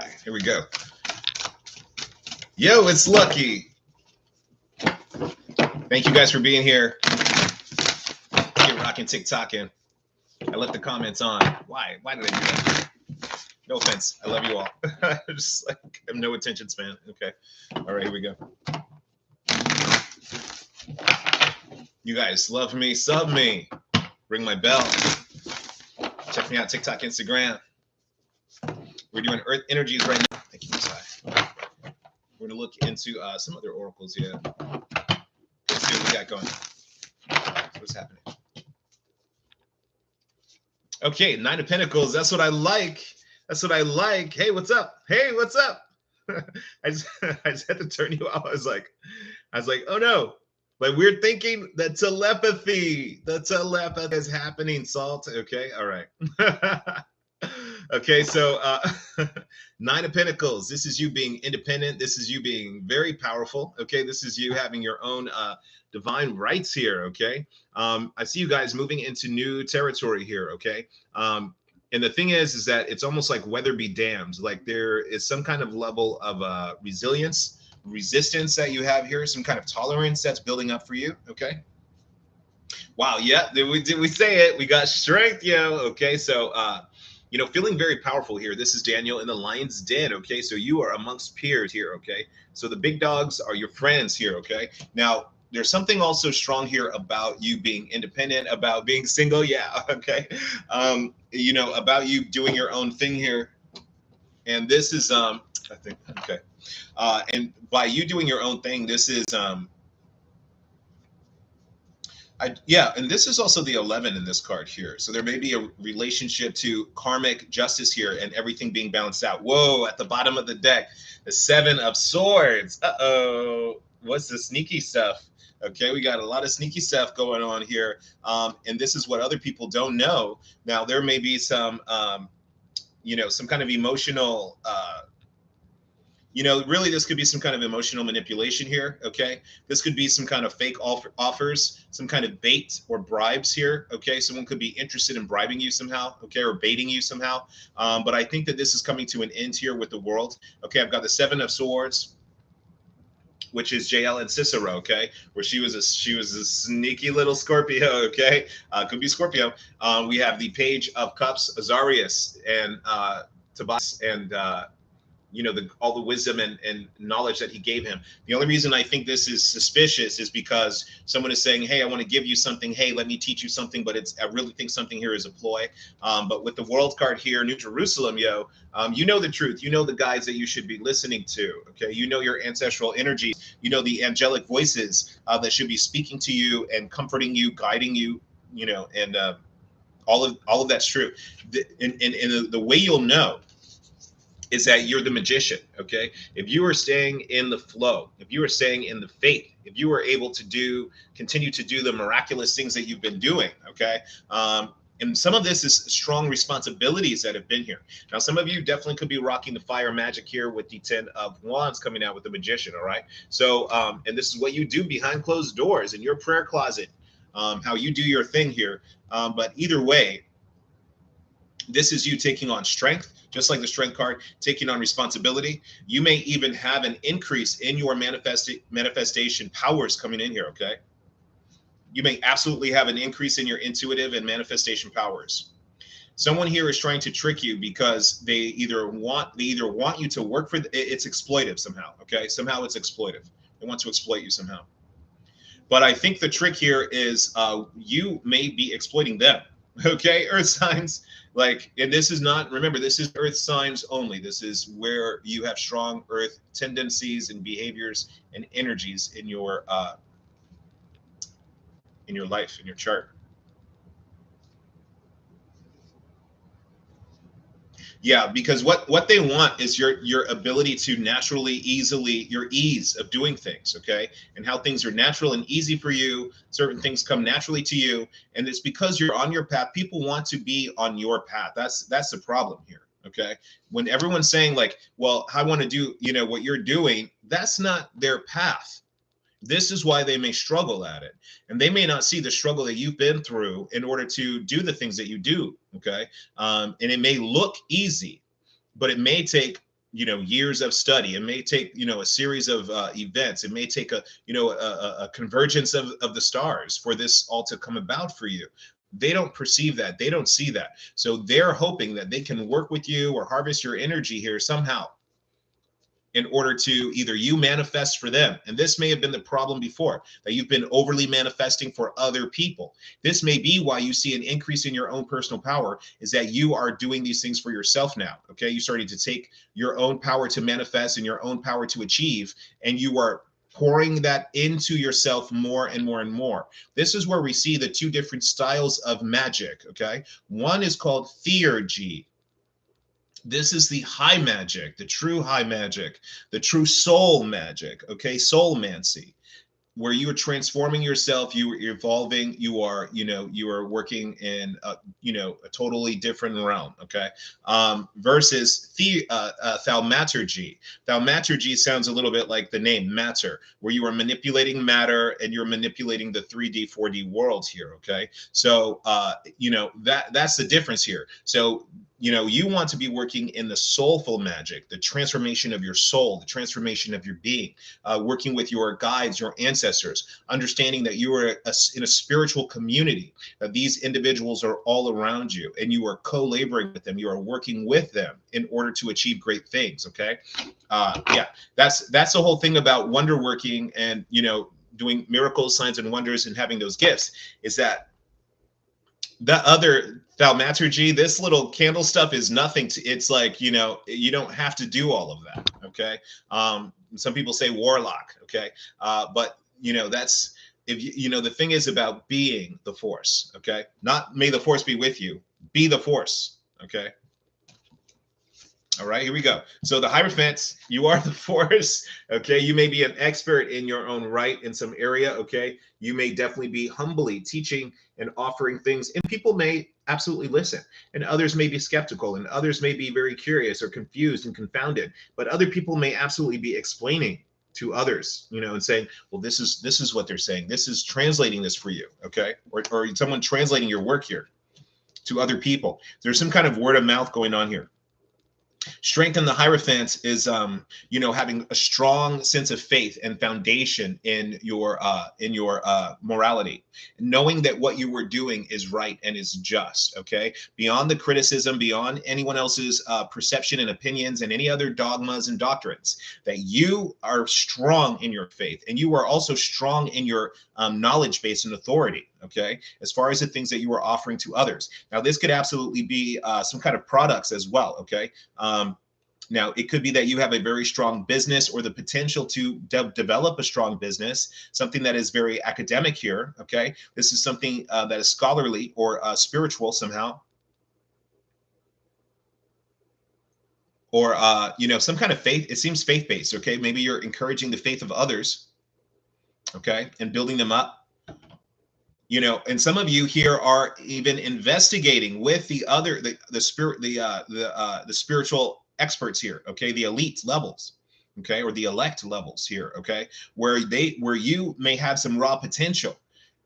right, here we go. Yo, it's Lucky. Thank you guys for being here. Get rocking, TikToking. I left the comments on. Why? Why did I do that? No offense. I love you all. Just like I'm no attention span. Okay. All right, here we go. You guys love me, sub me, ring my bell. Check me out, TikTok, Instagram. We're doing Earth energies right now. Thank you, Messiah. We're gonna look into some other oracles here. Let's see what we got going. What's happening? Okay, Nine of Pentacles. That's what I like. That's what I like. Hey, what's up? Hey, what's up? I just had to turn you off. I was like, oh no. Like weird thinking, the telepathy is happening, Salt. Okay, all right. Okay, so Nine of Pentacles. This is you being independent. This is you being very powerful. Okay, this is you having your own divine rights here. Okay, I see you guys moving into new territory here. Okay, and the thing is that it's almost like weather be damned. Like there is some kind of level of resistance that you have here, some kind of tolerance that's building up for you. Okay. Wow. Yeah. Did we say it? We got strength, yo. Okay. So, you know, feeling very powerful here. This is Daniel in the Lion's Den. Okay. So you are amongst peers here. Okay. So the big dogs are your friends here. Okay. Now, there's something also strong here about you being independent, about being single. Yeah. Okay. You know, about you doing your own thing here. And this is, I think, okay. And by you doing your own thing, this is, yeah, and this is also the 11 in this card here. So there may be a relationship to karmic justice here and everything being balanced out. Whoa, at the bottom of the deck, the 7 of Swords. Uh-oh, what's the sneaky stuff? Okay, we got a lot of sneaky stuff going on here. And this is what other people don't know. Now, there may be some, you know, some kind of emotional, you know, really, this could be some kind of emotional manipulation here, okay? This could be some kind of fake offers, some kind of bait or bribes here, okay? Someone could be interested in bribing you somehow, okay, or baiting you somehow. But I think that this is coming to an end here with the world. Okay, I've got the 7 of Swords, which is JL and Cicero, okay? Where she was a sneaky little Scorpio, okay? Could be Scorpio. We have the Page of Cups, Azarius, and Tobias, and you know, all the wisdom and knowledge that he gave him. The only reason I think this is suspicious is because someone is saying, hey, I want to give you something. Hey, let me teach you something. But I really think something here is a ploy. But with the World card here, New Jerusalem, yo, you know the truth. You know the guides that you should be listening to. Okay, you know your ancestral energy. You know the angelic voices that should be speaking to you and comforting you, guiding you. You know, and all of that's true. And the way you'll know is that you're the magician, okay? If you are staying in the flow, if you are staying in the faith, if you are able to continue to do the miraculous things that you've been doing, okay? And some of this is strong responsibilities that have been here. Now, some of you definitely could be rocking the fire magic here with the 10 of Wands coming out with the magician, all right? So, and this is what you do behind closed doors in your prayer closet, how you do your thing here. But either way, this is you taking on strength, just like the strength card, taking on responsibility. You may even have an increase in your manifestation powers coming in here, okay? You may absolutely have an increase in your intuitive and manifestation powers. Someone here is trying to trick you because they either want you to work for, it's exploitive somehow, okay? Somehow it's exploitive. They want to exploit you somehow. But I think the trick here is you may be exploiting them. Okay, earth signs, like, and this is not, remember, this is earth signs only. This is where you have strong earth tendencies and behaviors and energies in your life, in your chart. Yeah, because what they want is your ability to naturally, easily, your ease of doing things, okay? And how things are natural and easy for you. Certain things come naturally to you. And it's because you're on your path. People want to be on your path. That's the problem here, okay? When everyone's saying like, well, I want to do, you know, what you're doing, that's not their path. This is why they may struggle at it. And they may not see the struggle that you've been through in order to do the things that you do, okay? And it may look easy, but it may take years of study. It may take, a series of events. It may take a convergence of the stars for this all to come about for you. They don't perceive that. They don't see that. So they're hoping that they can work with you or harvest your energy here somehow in order to either you manifest for them. And this may have been the problem before, that you've been overly manifesting for other people. This may be why you see an increase in your own personal power, is that you are doing these things for yourself now. Okay. You started to take your own power to manifest and your own power to achieve, and you are pouring that into yourself more and more and more. This is where we see the two different styles of magic. Okay. One is called theurgy. This is the high magic, the true high magic, the true soul magic, okay? Soulmancy, where you are transforming yourself, you are evolving, you are working in a totally different realm, okay? Versus thaumaturgy. Thaumaturgy sounds a little bit like the name matter, where you are manipulating matter and you're manipulating the 3D, 4D world here, okay? So that's the difference here. So you want to be working in the soulful magic, the transformation of your soul, the transformation of your being, working with your guides, your ancestors, understanding that you are in a spiritual community, that these individuals are all around you and you are co-laboring with them. You are working with them in order to achieve great things. Okay. That's the whole thing about wonder working and, doing miracles, signs and wonders and having those gifts, is that the other thaumaturgy, this little candle stuff is nothing to, it's like, you don't have to do all of that. Okay. Some people say warlock. Okay. But that's, if the thing is about being the force. Okay. Not may the force be with you, be the force. Okay. All right, here we go. So the Hierophant, you are the force. Okay, you may be an expert in your own right in some area. Okay, you may definitely be humbly teaching and offering things, and people may absolutely listen, and others may be skeptical, and others may be very curious or confused and confounded. But other people may absolutely be explaining to others, and saying, well, this is what they're saying. This is translating this for you. Okay, or someone translating your work here to other people. There's some kind of word of mouth going on here. Strength in the Hierophant is, having a strong sense of faith and foundation in your morality, knowing that what you were doing is right and is just. Okay, beyond the criticism, beyond anyone else's perception and opinions and any other dogmas and doctrines, that you are strong in your faith and you are also strong in your knowledge base and authority. Okay, as far as the things that you are offering to others. Now, this could absolutely be some kind of products as well. Okay. Now, it could be that you have a very strong business or the potential to develop a strong business, something that is very academic here. Okay. This is something that is scholarly or spiritual somehow. Or, some kind of faith. It seems faith-based. Okay. Maybe you're encouraging the faith of others. Okay. And building them up. And some of you here are even investigating with the spiritual experts here, okay, the elite levels, okay, or the elect levels here, okay, where you may have some raw potential,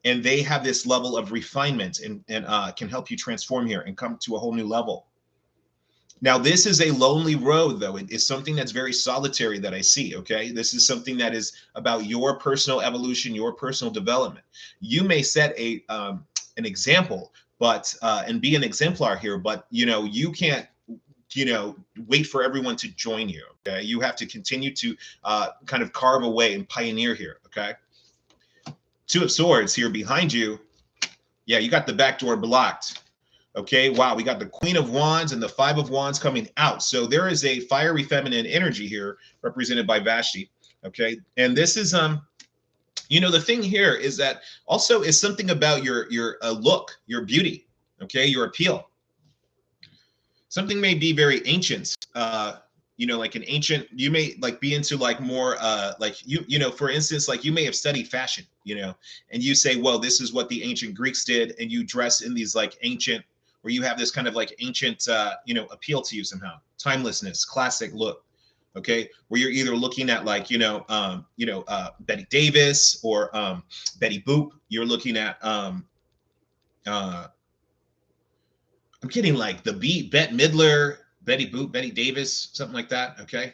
and they have this level of refinement and can help you transform here and come to a whole new level. Now, this is a lonely road, though. It is something that's very solitary that I see, okay? This is something that is about your personal evolution, your personal development. You may set an example, but and be an exemplar here, but, you can't, wait for everyone to join you, okay? You have to continue to kind of carve away and pioneer here, okay? Two of Swords here behind you. Yeah, you got the back door blocked. Okay, wow, we got the Queen of Wands and the Five of Wands coming out. So there is a fiery feminine energy here represented by Vashti. Okay, and this is the thing here is that also is something about your look, your beauty, okay, your appeal. Something may be very ancient, like an ancient, you may like be into like more like for instance, like you may have studied fashion, and you say, well, this is what the ancient Greeks did, and you dress in these like ancient, where you have this kind of like ancient, appeal to you somehow, timelessness, classic look, okay, where you're either looking at like, Betty Davis or Betty Boop. You're looking at, I'm getting like the Bette Midler, Betty Boop, Betty Davis, something like that. Okay.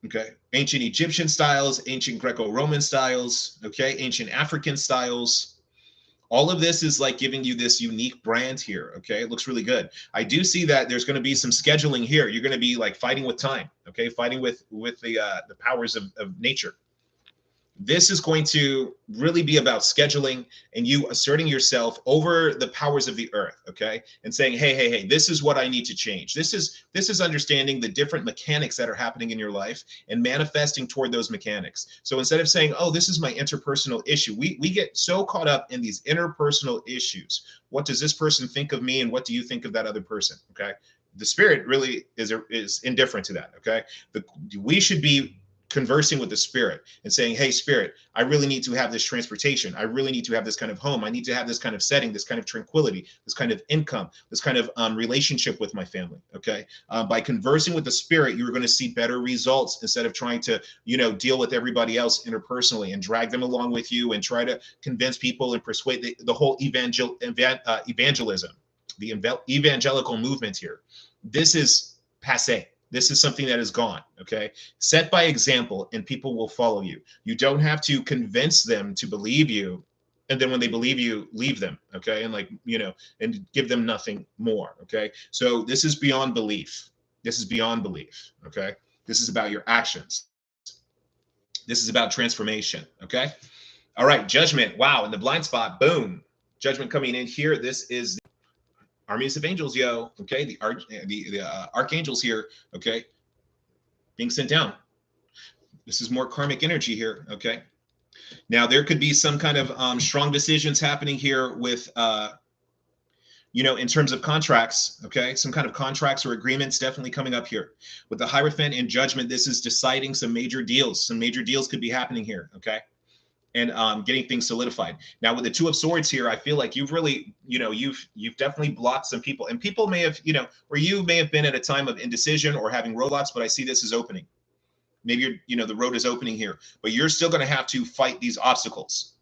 Okay. Ancient Egyptian styles, ancient Greco-Roman styles, okay, ancient African styles. All of this is like giving you this unique brand here. Okay. It looks really good. I do see that there's going to be some scheduling here. You're going to be like fighting with time. Okay. Fighting with the powers of nature. This is going to really be about scheduling and you asserting yourself over the powers of the earth, okay? And saying, hey, this is what I need to change. This is understanding the different mechanics that are happening in your life and manifesting toward those mechanics. So instead of saying, oh, this is my interpersonal issue, we get so caught up in these interpersonal issues. What does this person think of me and what do you think of that other person, okay? The spirit really is indifferent to that, okay? We should be conversing with the spirit and saying, hey, spirit, I really need to have this transportation. I really need to have this kind of home. I need to have this kind of setting, this kind of tranquility, this kind of income, this kind of relationship with my family. Okay. By conversing with the spirit, you're going to see better results instead of trying to, deal with everybody else interpersonally and drag them along with you and try to convince people and persuade the whole evangelism, the evangelical movement here. This is passé. This is something that is gone, okay? Set by example and people will follow you. You don't have to convince them to believe you. And then when they believe you, leave them, okay? And give them nothing more, okay? So this is beyond belief. This is beyond belief, okay? This is about your actions. This is about transformation, okay? All right, judgment. Wow, in the blind spot, boom. Judgment coming in here. This is armies of angels, yo. Okay, the archangels here. Okay, being sent down. This is more karmic energy here. Okay, now there could be some kind of strong decisions happening here with, in terms of contracts. Okay, some kind of contracts or agreements definitely coming up here with the Hierophant and Judgment. This is deciding some major deals. Some major deals could be happening here. Okay. And getting things solidified. Now with the Two of Swords here, I feel like you've really, you've definitely blocked some people, and people may have, or you may have been at a time of indecision or having roadblocks, but I see this is opening. Maybe the road is opening here, but you're still going to have to fight these obstacles.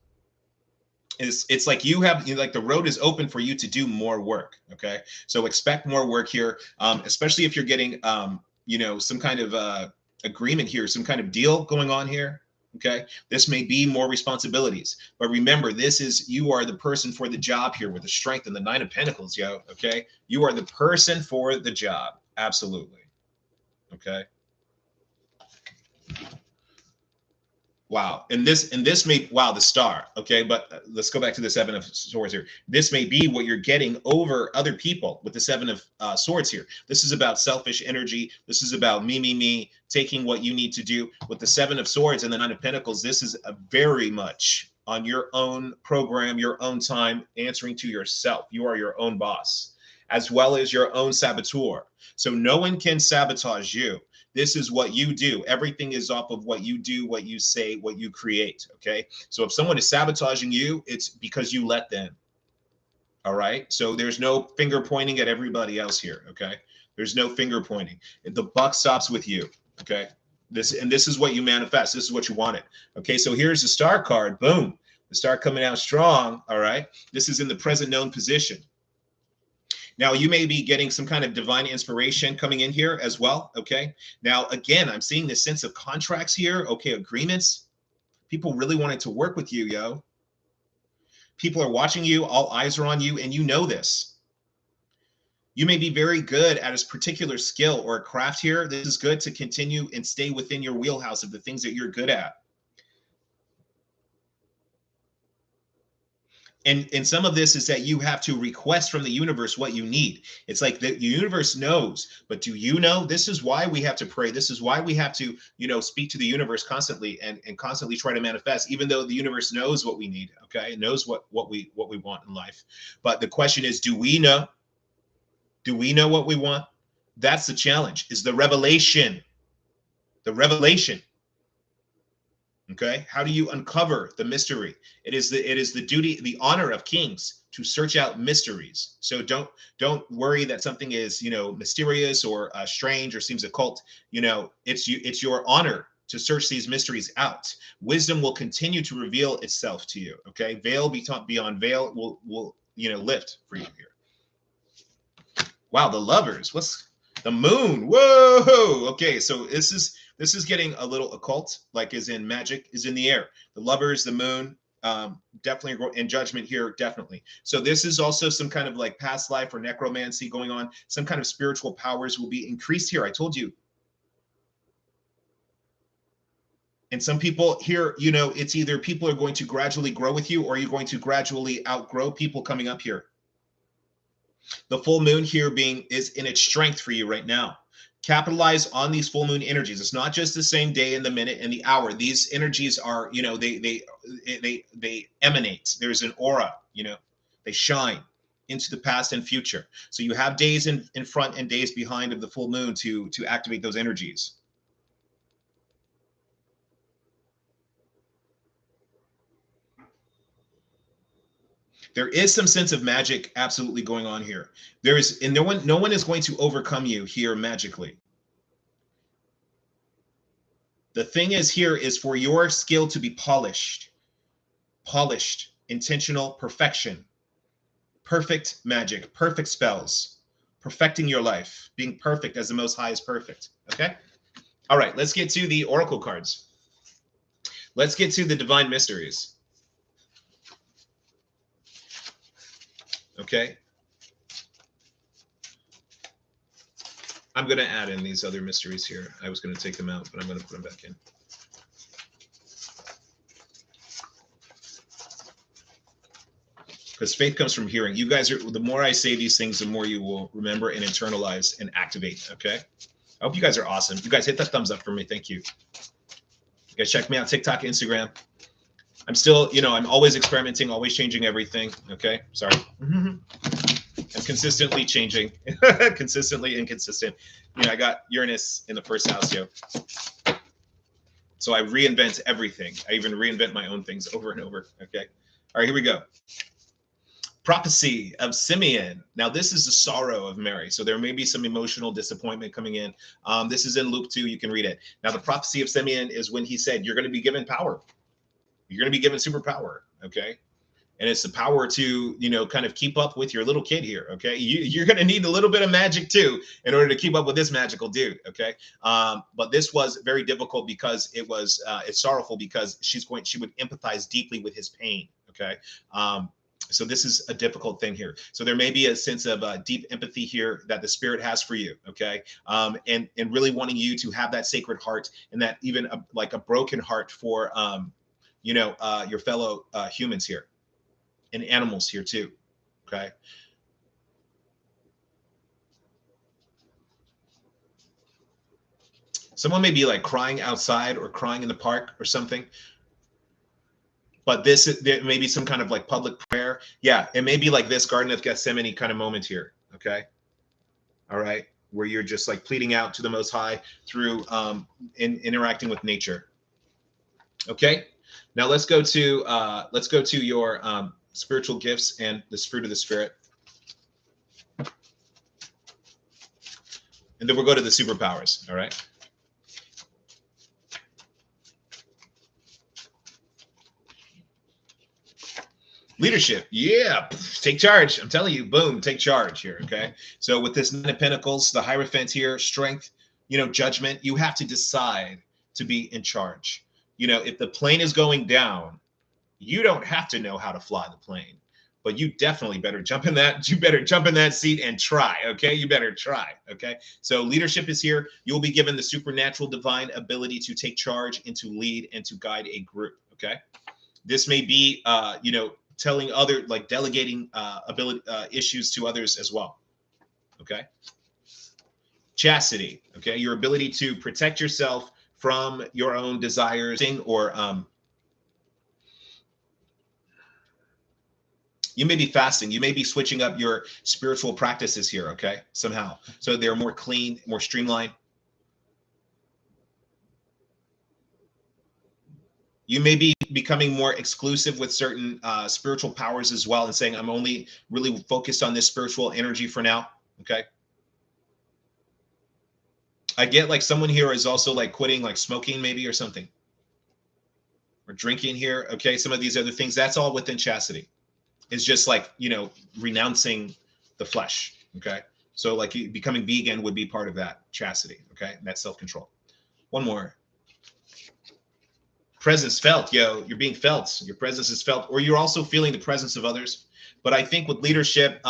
It's like the road is open for you to do more work. Okay, so expect more work here, especially if you're getting, some kind of agreement here, some kind of deal going on here. Okay, this may be more responsibilities, but remember, you are the person for the job here with the Strength and the Nine of Pentacles, yo. Okay, you are the person for the job. Absolutely. Okay. Wow. And this may, wow, the Star. Okay, but let's go back to the Seven of Swords here. This may be what you're getting over other people with the Seven of Swords here. This is about selfish energy. This is about me, taking what you need to do. With the Seven of Swords and the Nine of Pentacles, this is very much on your own program, your own time, answering to yourself. You are your own boss, as well as your own saboteur. So no one can sabotage you. This is what you do. Everything is off of what you do, what you say, what you create. Okay. So if someone is sabotaging you, it's because you let them. All right. So there's no finger pointing at everybody else here. Okay. There's no finger pointing. The buck stops with you. Okay. This is what you manifest. This is what you wanted. Okay. So here's the Star card. Boom. The Star coming out strong. All right. This is in the present known position. Now, you may be getting some kind of divine inspiration coming in here as well, okay? Now, again, I'm seeing this sense of contracts here, okay, agreements. People really wanted to work with you, yo. People are watching you, all eyes are on you, and you know this. You may be very good at a particular skill or a craft here. This is good to continue and stay within your wheelhouse of the things that you're good at. And some of this is that you have to request from the universe what you need. It's like the universe knows, but do you know? This is why we have to pray. This is why we have to, speak to the universe constantly and constantly try to manifest, even though the universe knows what we need. Okay. It knows what we want in life. But the question is, do we know? Do we know what we want? That's the challenge, is the revelation. The revelation. Okay, how do you uncover the mystery? It is the duty, the honor of kings to search out mysteries. So don't worry that something is mysterious or strange or seems occult. It's your honor to search these mysteries out. Wisdom will continue to reveal itself to you. Okay, veil beyond veil will lift for you here. Wow, the lovers. What's the moon? Whoa. Okay, so this is getting a little occult, like is in magic, is in the air. The lovers, the moon, definitely in judgment here, definitely. So this is also some kind of like past life or necromancy going on. Some kind of spiritual powers will be increased here. I told you. And some people here, you know, it's either people are going to gradually grow with you or you're going to gradually outgrow people coming up here. The full moon here is in its strength for you right now. Capitalize on these full moon energies. It's not just the same day and the minute and the hour. These energies are, you know, they emanate. There's an aura, you know, they shine into the past and future. So you have days in front and days behind of the full moon to activate those energies. There is some sense of magic absolutely going on here. And no one is going to overcome you here magically. The thing is here is for your skill to be polished, intentional perfection, perfect magic, perfect spells, perfecting your life, being perfect as the Most High is perfect. Okay. All right. Let's get to the oracle cards. Let's get to the divine mysteries. Okay. I'm going to add in these other mysteries here. I was going to take them out, but I'm going to put them back in. Because faith comes from hearing. You guys the more I say these things, the more you will remember and internalize and activate. Okay. I hope you guys are awesome. You guys hit that thumbs up for me. Thank you. You guys check me out, TikTok, Instagram. I'm still, you know, I'm always experimenting, always changing everything. Okay. Sorry. I'm consistently changing, consistently inconsistent. You know, I got Uranus in the first house, yo. So I reinvent everything. I even reinvent my own things over and over. Okay. All right, here we go. Prophecy of Simeon. Now, this is the sorrow of Mary. So there may be some emotional disappointment coming in. This is in Luke 2. You can read it. Now, the prophecy of Simeon is when he said, you're going to be given power. You're going to be given superpower. Okay. And it's the power to, you know, kind of keep up with your little kid here. Okay. You're going to need a little bit of magic too, in order to keep up with this magical dude. Okay. But this was very difficult because it's sorrowful because she would empathize deeply with his pain. Okay. So this is a difficult thing here. So there may be a sense of deep empathy here that the spirit has for you, okay? And really wanting you to have that sacred heart and that even like a broken heart for, you know, your fellow humans here and animals here too, okay? Someone may be like crying outside or crying in the park or something. But there may be some kind of like public prayer. Yeah, it may be like this Garden of Gethsemane kind of moment here. Okay. All right. Where you're just like pleading out to the Most High through interacting with nature. Okay. Now let's go to your spiritual gifts and the fruit of the Spirit. And then we'll go to the superpowers. All right. Leadership, yeah, take charge. I'm telling you, boom, take charge here. Okay, so with this Nine of Pentacles, the Hierophant here, strength, you know, judgment. You have to decide to be in charge. You know, if the plane is going down, you don't have to know how to fly the plane, but you definitely better jump in that. You better jump in that seat and try. Okay, you better try. Okay, so leadership is here. You'll be given the supernatural, divine ability to take charge and to lead and to guide a group. Okay, this may be, you know, telling other, like delegating ability issues to others as well. Okay. Chastity. Okay. Your ability to protect yourself from your own desires or you may be fasting. You may be switching up your spiritual practices here. Okay. Somehow. So they're more clean, more streamlined. You may be becoming more exclusive with certain spiritual powers as well and saying, I'm only really focused on this spiritual energy for now. Okay. I get like someone here is also like quitting like smoking maybe or something. Or drinking here. Okay. Some of these other things, that's all within chastity. It's just like, you know, renouncing the flesh. Okay. So like becoming vegan would be part of that chastity. Okay. And that's self-control. One more. Presence felt, yo, you're being felt. Your presence is felt, or you're also feeling the presence of others. But I think with leadership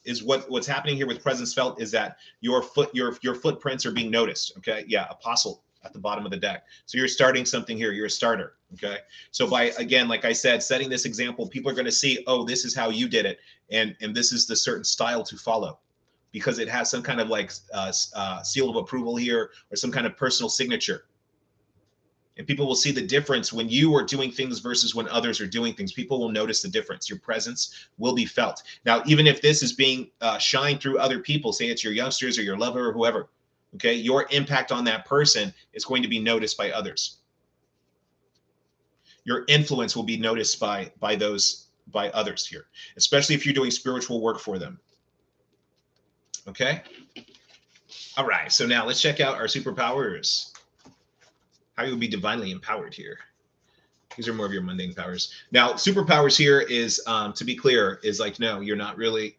is what's happening here with presence felt is that your footprints are being noticed. Okay, yeah, apostle at the bottom of the deck. So you're starting something here. You're a starter. Okay, so by, again, like I said, setting this example, people are going to see, oh, this is how you did it, and this is the certain style to follow, because it has some kind of like seal of approval here, or some kind of personal signature. And people will see the difference when you are doing things versus when others are doing things. People will notice the difference. Your presence will be felt. Now, even if this is being shined through other people, say it's your youngsters or your lover or whoever, okay, your impact on that person is going to be noticed by others. Your influence will be noticed by others here, especially if you're doing spiritual work for them. Okay. All right. So now let's check out our superpowers. How you will be divinely empowered here. These are more of your mundane powers. Now, superpowers here is, to be clear, is like, no, you're not really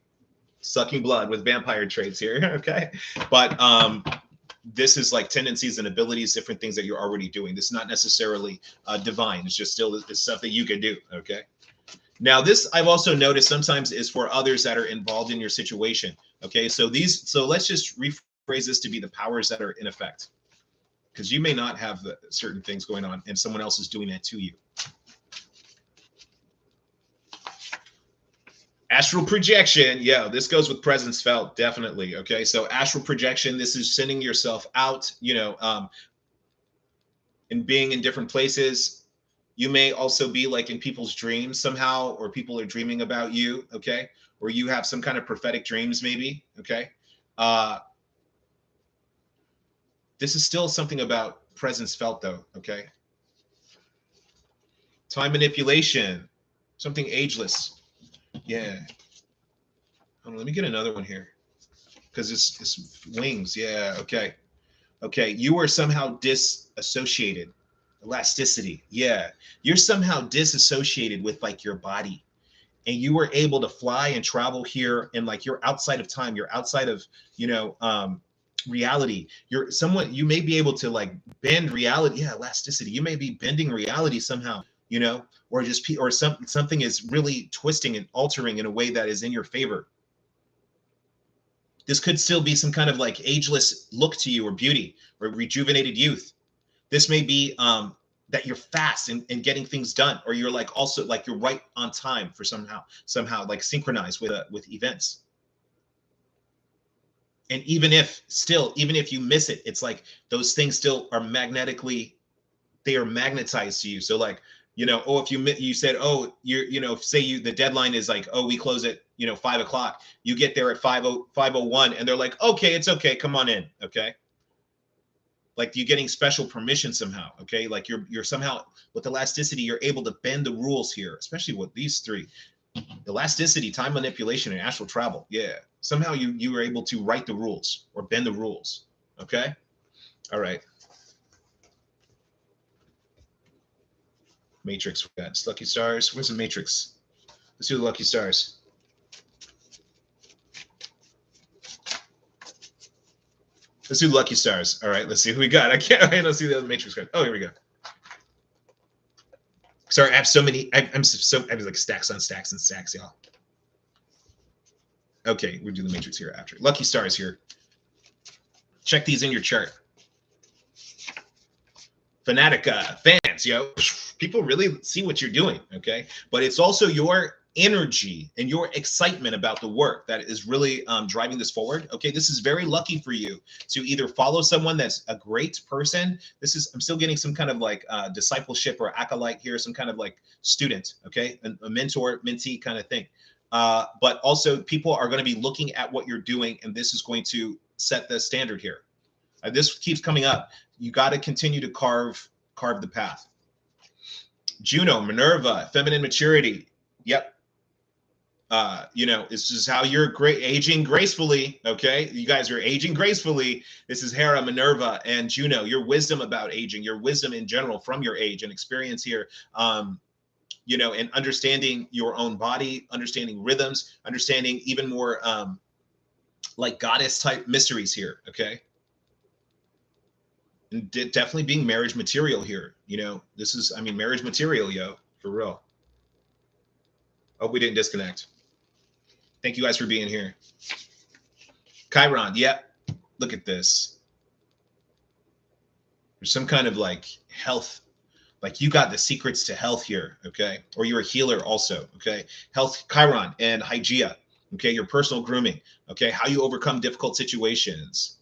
sucking blood with vampire traits here, okay? But this is like tendencies and abilities, different things that you're already doing. This is not necessarily divine. It's just still it's stuff that you can do, okay? Now, this I've also noticed sometimes is for others that are involved in your situation, okay? So let's just rephrase this to be the powers that are in effect, because you may not have the certain things going on and someone else is doing that to you. Astral projection. Yeah, this goes with presence felt, definitely. Okay, so astral projection, this is sending yourself out, and being in different places. You may also be like in people's dreams somehow, or people are dreaming about you, okay? Or you have some kind of prophetic dreams maybe, okay? This is still something about presence felt though, okay? Time manipulation, something ageless. Yeah. Hold on, let me get another one here, because it's wings. Yeah, okay. Okay, you are somehow disassociated. Elasticity. Yeah. You're somehow disassociated with like your body, and you were able to fly and travel here, and like you're outside of time, you're outside of, reality. You may be able to like bend reality. Yeah, elasticity. You may be bending reality somehow, or something is really twisting and altering in a way that is in your favor. This could still be some kind of like ageless look to you, or beauty, or rejuvenated youth. This may be that you're fast in getting things done, or you're like also like you're right on time for somehow like synchronized with events. And even if you miss it, it's like those things still are they are magnetized to you. So like, if you said, oh, say the deadline is like, oh, we close at 5:00, you get there at 5:01, and they're like, okay, it's okay, come on in. Okay, like you're getting special permission somehow. Okay, like you're somehow with elasticity, you're able to bend the rules here, especially with these three: elasticity, time manipulation, and astral travel. Yeah, somehow you were able to write the rules or bend the rules. Okay, all right. Matrix, we got lucky stars. Where's the matrix? Let's do the lucky stars. Let's do lucky stars. All right, let's see who we got. I don't see the other matrix card. Oh, here we go. Sorry, I have so many. I have like stacks on stacks and stacks, y'all. Okay, we'll do the matrix here after. Lucky stars here. Check these in your chart. Fanatica, fans, people really see what you're doing, okay? But it's also your energy and your excitement about the work that is really driving this forward. Okay, this is very lucky for you to either follow someone that's a great person. I'm still getting some kind of like discipleship or acolyte here, some kind of like student, okay, a mentor, mentee kind of thing. But also people are going to be looking at what you're doing, and this is going to set the standard here. This keeps coming up. You got to continue to carve the path. Juno, Minerva, feminine maturity. Yep. It's just how you're aging gracefully. Okay, you guys are aging gracefully. This is Hera, Minerva, and Juno. Your wisdom about aging, your wisdom in general from your age and experience here. And understanding your own body, understanding rhythms, understanding even more like goddess type mysteries here, okay? And definitely being marriage material here. You know, this is, I mean, marriage material, yo, for real. Hope we didn't disconnect. Thank you guys for being here. Chiron, yep. Look at this. There's some kind of like health, like you got the secrets to health here, okay? Or you're a healer also, okay? Health, Chiron, and Hygeia, okay? Your personal grooming, okay? How you overcome difficult situations.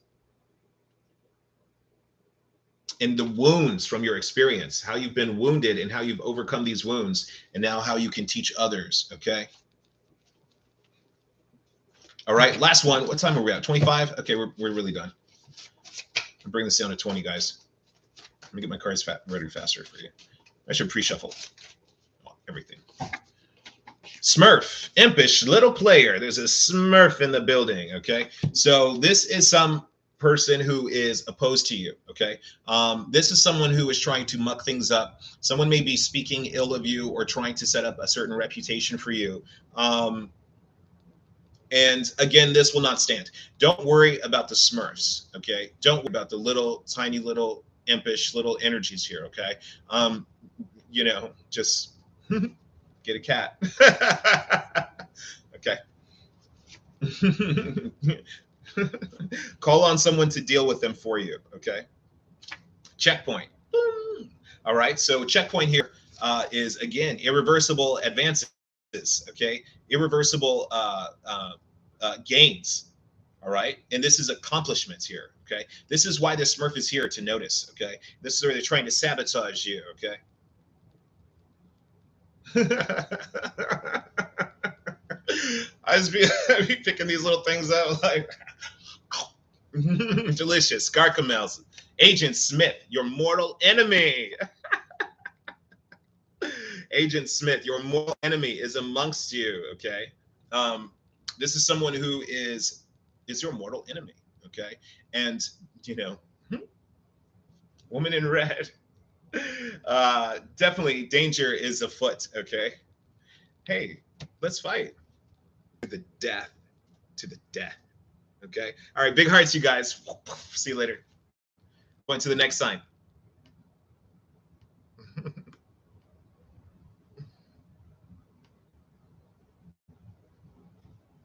And the wounds from your experience, how you've been wounded and how you've overcome these wounds, and now how you can teach others, okay? All right, last one. What time are we at? 25? Okay, we're really done. I'll bring this down to 20, guys. Let me get my cards ready faster for you. I should pre-shuffle everything. Smurf, impish little player. There's a Smurf in the building, okay? So this is some person who is opposed to you, okay? This is someone who is trying to muck things up. Someone may be speaking ill of you or trying to set up a certain reputation for you. And again, this will not stand. Don't worry about the Smurfs, okay? Don't worry about the little, tiny little, impish little energies here, okay? You know, just get a cat. Okay. Call on someone to deal with them for you, okay? Checkpoint. All right, so checkpoint here is, again, irreversible advances, okay? Irreversible gains, all right? And this is accomplishments here, okay? This is why the Smurf is here to notice, okay? This is where they're trying to sabotage you, okay? I'd be picking these little things out like delicious. Garcamel's. Agent Smith, your mortal enemy. Agent Smith, your mortal enemy is amongst you, okay? This is someone who is your mortal enemy, okay? And, you know, woman in red. Definitely danger is afoot, okay? Hey, let's fight. To the death. To the death. Okay? All right, big hearts, you guys. See you later. Going to the next sign.